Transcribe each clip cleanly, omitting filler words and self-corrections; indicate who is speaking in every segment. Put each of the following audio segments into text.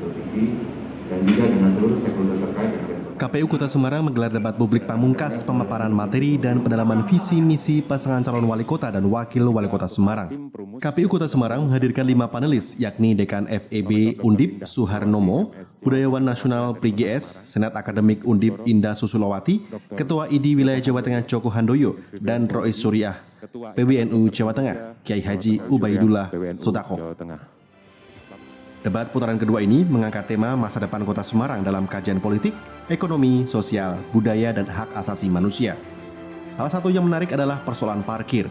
Speaker 1: Direktur Tinggi dan juga dengan seluruh stakeholder terkait dengan
Speaker 2: KPU Kota Semarang menggelar debat publik pamungkas pemaparan materi dan pendalaman visi misi pasangan calon wali kota dan wakil wali kota Semarang. KPU Kota Semarang menghadirkan 5 panelis, yakni Dekan FEB Undip Suharnomo, Budayawan Nasional PRIGS, Senat Akademik Undip Indah Susulawati, Ketua ID Wilayah Jawa Tengah Joko Handoyo, dan Rois Suriah, PBNU Jawa Tengah, Kiai Haji Ubaidullah Sodako. Debat putaran kedua ini mengangkat tema masa depan Kota Semarang dalam kajian politik, ekonomi, sosial, budaya, dan hak asasi manusia. Salah satu yang menarik adalah persoalan parkir.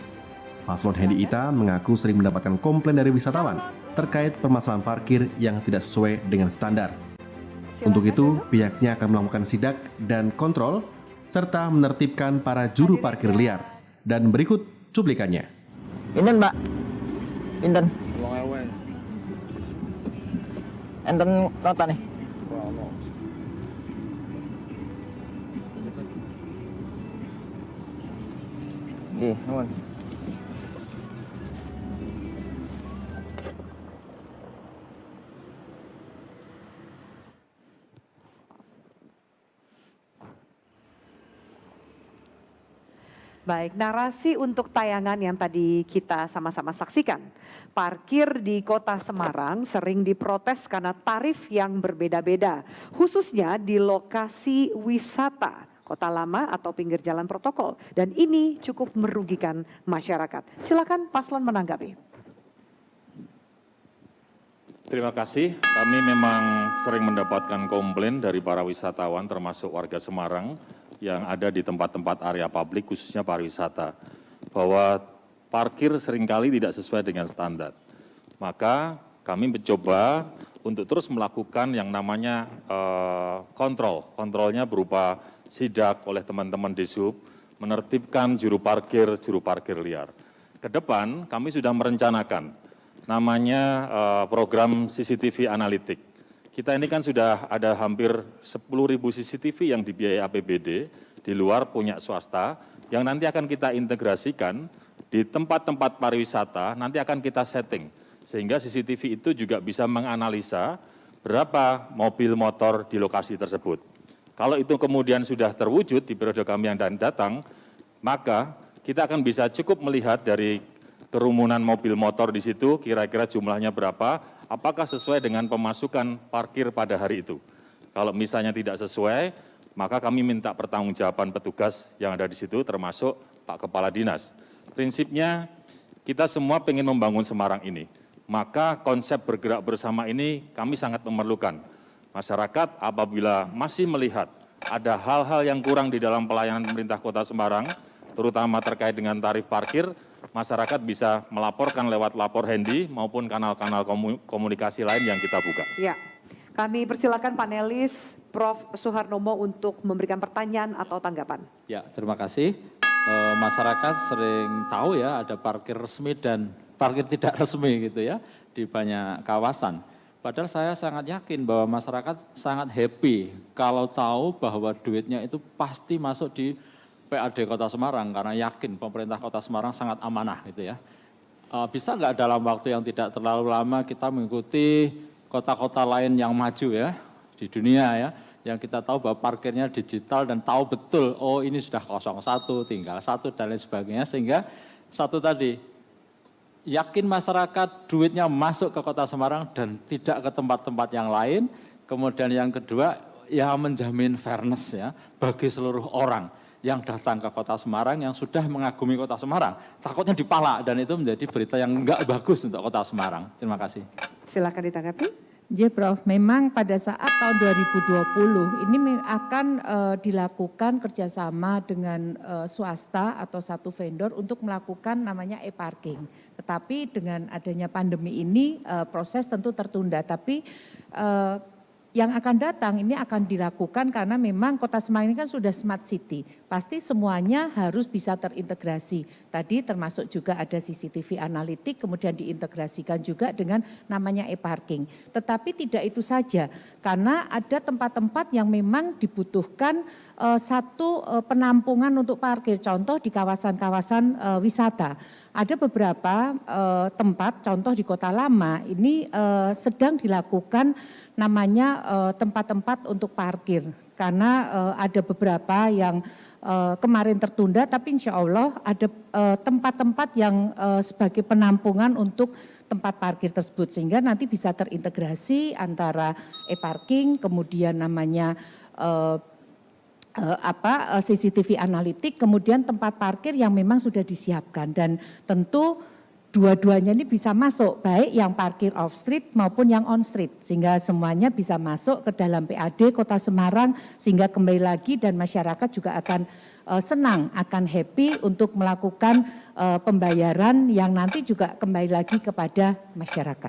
Speaker 2: Paslon Hendy Ita mengaku sering mendapatkan komplain dari wisatawan terkait permasalahan parkir yang tidak sesuai dengan standar. Untuk itu, pihaknya akan melakukan sidak dan kontrol, serta menertibkan para juru parkir liar. Dan berikut cuplikannya.
Speaker 3: Inten, Mbak. Inten. Enten nota nih. Nggih, nuwun.
Speaker 4: Baik, narasi untuk tayangan yang tadi kita sama-sama saksikan. Parkir di Kota Semarang sering diprotes karena tarif yang berbeda-beda, khususnya di lokasi wisata, kota lama atau pinggir jalan protokol. Dan ini cukup merugikan masyarakat. Silakan paslon menanggapi.
Speaker 5: Terima kasih. Kami memang sering mendapatkan komplain dari para wisatawan termasuk warga Semarang yang ada di tempat-tempat area publik khususnya pariwisata bahwa parkir seringkali tidak sesuai dengan standar. Maka kami mencoba untuk terus melakukan yang namanya kontrol. Kontrolnya berupa sidak oleh teman-teman Dishub, menertibkan juru parkir liar. Kedepan kami sudah merencanakan namanya program CCTV analitik. Kita ini kan sudah ada hampir 10.000 CCTV yang dibiayai APBD, di luar punya swasta, yang nanti akan kita integrasikan di tempat-tempat pariwisata, nanti akan kita setting. Sehingga CCTV itu juga bisa menganalisa berapa mobil motor di lokasi tersebut. Kalau itu kemudian sudah terwujud di periode kami yang datang, maka kita akan bisa cukup melihat dari kerumunan mobil motor di situ, kira-kira jumlahnya berapa, apakah sesuai dengan pemasukan parkir pada hari itu. Kalau misalnya tidak sesuai, maka kami minta pertanggungjawaban petugas yang ada di situ, termasuk Pak Kepala Dinas. Prinsipnya, kita semua ingin membangun Semarang ini. Maka konsep bergerak bersama ini kami sangat memerlukan. Masyarakat apabila masih melihat ada hal-hal yang kurang di dalam pelayanan pemerintah Kota Semarang, terutama terkait dengan tarif parkir, masyarakat bisa melaporkan lewat lapor Hendy maupun kanal-kanal komunikasi lain yang kita buka.
Speaker 4: Ya, kami persilakan panelis Prof. Suharnomo untuk memberikan pertanyaan atau tanggapan.
Speaker 6: Ya, terima kasih. Masyarakat sering tahu ya ada parkir resmi dan parkir tidak resmi gitu ya di banyak kawasan. Padahal saya sangat yakin bahwa masyarakat sangat happy kalau tahu bahwa duitnya itu pasti masuk di PAD Kota Semarang karena yakin pemerintah Kota Semarang sangat amanah gitu ya. Bisa nggak dalam waktu yang tidak terlalu lama kita mengikuti kota-kota lain yang maju ya di dunia ya, yang kita tahu bahwa parkirnya digital dan tahu betul oh ini sudah 01, tinggal 1 dan lain sebagainya, sehingga satu tadi yakin masyarakat duitnya masuk ke Kota Semarang dan tidak ke tempat-tempat yang lain. Kemudian yang kedua ya menjamin fairness ya bagi seluruh orang yang datang ke Kota Semarang, yang sudah mengagumi Kota Semarang, takutnya dipalak, dan itu menjadi berita yang enggak bagus untuk Kota Semarang. Terima kasih.
Speaker 4: Silakan ditanggapi.
Speaker 7: Ya Prof, memang pada saat tahun 2020 ini akan dilakukan kerjasama dengan swasta atau satu vendor untuk melakukan namanya e-parking. Tetapi dengan adanya pandemi ini proses tentu tertunda, tapi yang akan datang ini akan dilakukan karena memang Kota Semarang ini kan sudah smart city. Pasti semuanya harus bisa terintegrasi. Tadi termasuk juga ada CCTV analitik, kemudian diintegrasikan juga dengan namanya e-parking. Tetapi tidak itu saja, karena ada tempat-tempat yang memang dibutuhkan satu penampungan untuk parkir. Contoh di kawasan-kawasan wisata. Ada beberapa tempat, contoh di Kota Lama, ini sedang dilakukan namanya tempat-tempat untuk parkir. Karena ada beberapa yang kemarin tertunda, tapi insya Allah ada tempat-tempat yang sebagai penampungan untuk tempat parkir tersebut. Sehingga nanti bisa terintegrasi antara e-parking, kemudian namanya CCTV analitik, kemudian tempat parkir yang memang sudah disiapkan. Dan tentu dua-duanya ini bisa masuk, baik yang parkir off street maupun yang on street, sehingga semuanya bisa masuk ke dalam PAD Kota Semarang, sehingga kembali lagi dan masyarakat juga akan senang, akan happy untuk melakukan pembayaran yang nanti juga kembali lagi kepada masyarakat.